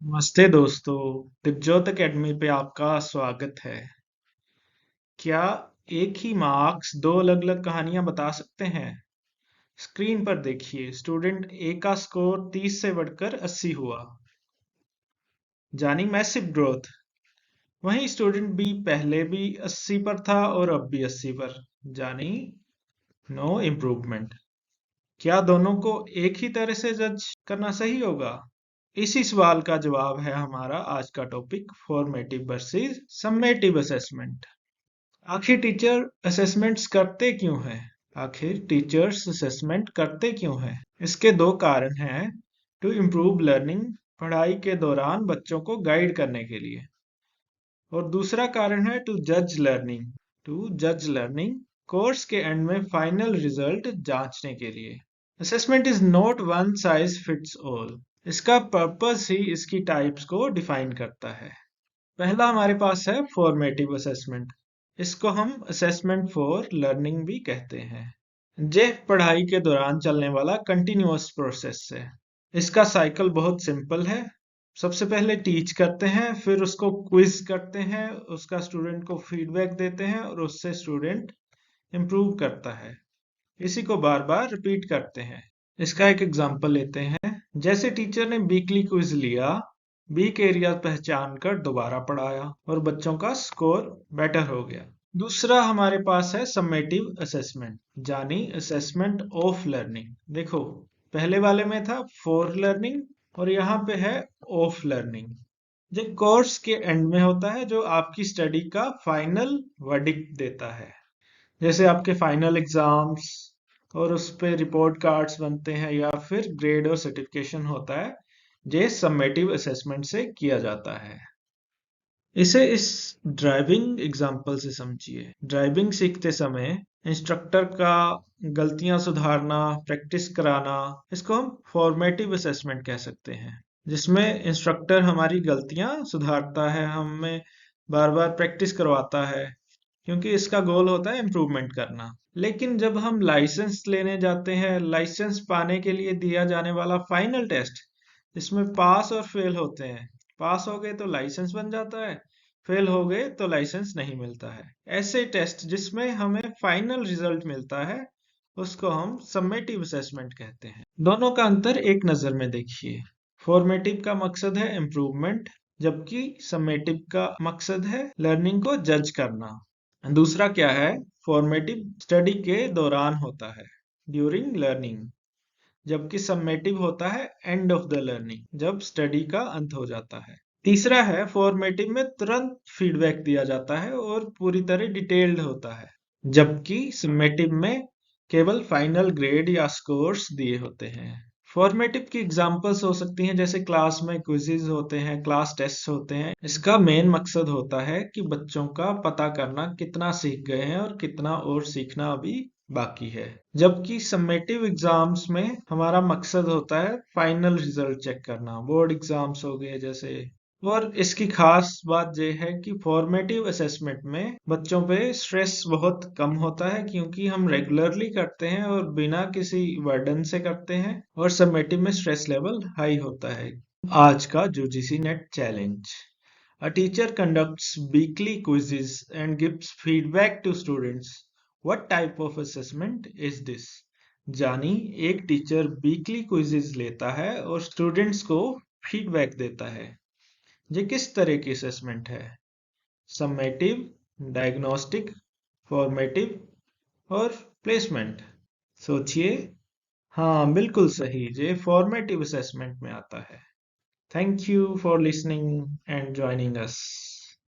नमस्ते दोस्तों। दिव्यज्योत एकेडमी पे आपका स्वागत है। क्या एक ही मार्क्स दो अलग अलग कहानियां बता सकते हैं? स्क्रीन पर देखिए, स्टूडेंट ए का स्कोर 30 से बढ़कर 80 हुआ, जानी मैसिव ग्रोथ। वहीं स्टूडेंट बी पहले भी 80 पर था और अब भी 80 पर, जानी नो इम्प्रूवमेंट। क्या दोनों को एक ही तरह से जज करना सही होगा? इसी सवाल का जवाब है हमारा आज का topic, formative versus summative assessment. आखिर टीचर असेसमेंट्स करते क्यों हैं? आखिर टीचर्स असेसमेंट करते क्यों हैं? इसके दो कारण हैं। टू इम्प्रूव लर्निंग, पढ़ाई के दौरान बच्चों को गाइड करने के लिए, और दूसरा कारण है टू जज लर्निंग, कोर्स के एंड में फाइनल रिजल्ट जांचने के लिए। Assessment is not one size fits all. इसका पर्पस ही इसकी टाइप्स को डिफाइन करता है। पहला हमारे पास है फॉर्मेटिव असेसमेंट। इसको हम असेसमेंट फॉर लर्निंग भी कहते हैं। ये पढ़ाई के दौरान चलने वाला कंटिन्यूअस प्रोसेस है। इसका साइकिल बहुत सिंपल है। सबसे पहले टीच करते हैं, फिर उसको क्विज करते हैं, उसका स्टूडेंट को फीडबैक देते हैं और उससे स्टूडेंट इम्प्रूव करता है। इसी को बार बार रिपीट करते हैं। इसका एक एग्जांपल लेते हैं। जैसे टीचर ने वीकली क्विज लिया, वीक एरिया पहचान कर दोबारा पढ़ाया और बच्चों का स्कोर बेटर हो गया। दूसरा हमारे पास है समेटिव असेसमेंट, यानी असेसमेंट ऑफ लर्निंग। देखो, पहले वाले में था फॉर लर्निंग और यहाँ पे है ऑफ लर्निंग। ये कोर्स के एंड में होता है, जो आपकी स्टडी का फाइनल वर्डिक्ट देता है। जैसे आपके फाइनल एग्जाम्स और उस पे रिपोर्ट कार्ड्स बनते हैं या फिर ग्रेड और सर्टिफिकेशन होता है, ये समेटिव असेसमेंट से किया जाता है। इसे इस ड्राइविंग एग्जाम्पल से समझिए। ड्राइविंग सीखते समय इंस्ट्रक्टर का गलतियां सुधारना, प्रैक्टिस कराना, इसको हम फॉर्मेटिव असेसमेंट कह सकते हैं, जिसमें इंस्ट्रक्टर हमारी गलतियां सुधारता है, हमें बार बार प्रैक्टिस करवाता है, क्योंकि इसका गोल होता है इम्प्रूवमेंट करना। लेकिन जब हम लाइसेंस लेने जाते हैं, लाइसेंस पाने के लिए दिया जाने वाला फाइनल टेस्ट, जिसमें पास और फेल होते हैं, पास हो गए तो लाइसेंस बन जाता है, फेल हो गए तो लाइसेंस नहीं मिलता है। ऐसे टेस्ट जिसमें हमें फाइनल रिजल्ट मिलता है, उसको हम समेटिव असेसमेंट कहते हैं। दोनों का अंतर एक नजर में देखिए। फॉर्मेटिव का मकसद है इम्प्रूवमेंट, जबकि समेटिव का मकसद है लर्निंग को जज करना। दूसरा क्या है? फॉर्मेटिव स्टडी के दौरान होता है, ड्यूरिंग लर्निंग, जबकि सम्मेटिव होता है एंड ऑफ द लर्निंग, जब स्टडी का अंत हो जाता है। तीसरा है फॉर्मेटिव में तुरंत फीडबैक दिया जाता है और पूरी तरह डिटेल्ड होता है, जबकि सम्मेटिव में केवल फाइनल ग्रेड या स्कोर्स दिए होते हैं। फॉर्मेटिव की एग्जांपल्स हो सकती हैं, जैसे क्लास में क्विज़ेस होते हैं, क्लास टेस्ट होते हैं। इसका मेन मकसद होता है कि बच्चों का पता करना कितना सीख गए हैं और कितना और सीखना अभी बाकी है। जबकि समेटिव एग्जाम्स में हमारा मकसद होता है फाइनल रिजल्ट चेक करना, बोर्ड एग्जाम्स हो गए जैसे। और इसकी खास बात यह है कि फॉर्मेटिव असेसमेंट में बच्चों पे स्ट्रेस बहुत कम होता है, क्योंकि हम रेगुलरली करते हैं और बिना किसी बर्डन से करते हैं, और समेटिव में स्ट्रेस लेवल हाई होता है। आज का UGC net challenge. A teacher conducts weekly quizzes and gives feedback to students. What type of assessment is this? जानी, एक टीचर वीकली क्विजेज लेता है और स्टूडेंट्स को फीडबैक देता है। ये किस तरह की असेसमेंट है? समेटिव, डायग्नोस्टिक, फॉर्मेटिव और प्लेसमेंट। सोचिए। हाँ, बिल्कुल सही, ये फॉर्मेटिव असेसमेंट में आता है। Thank you for listening and joining us.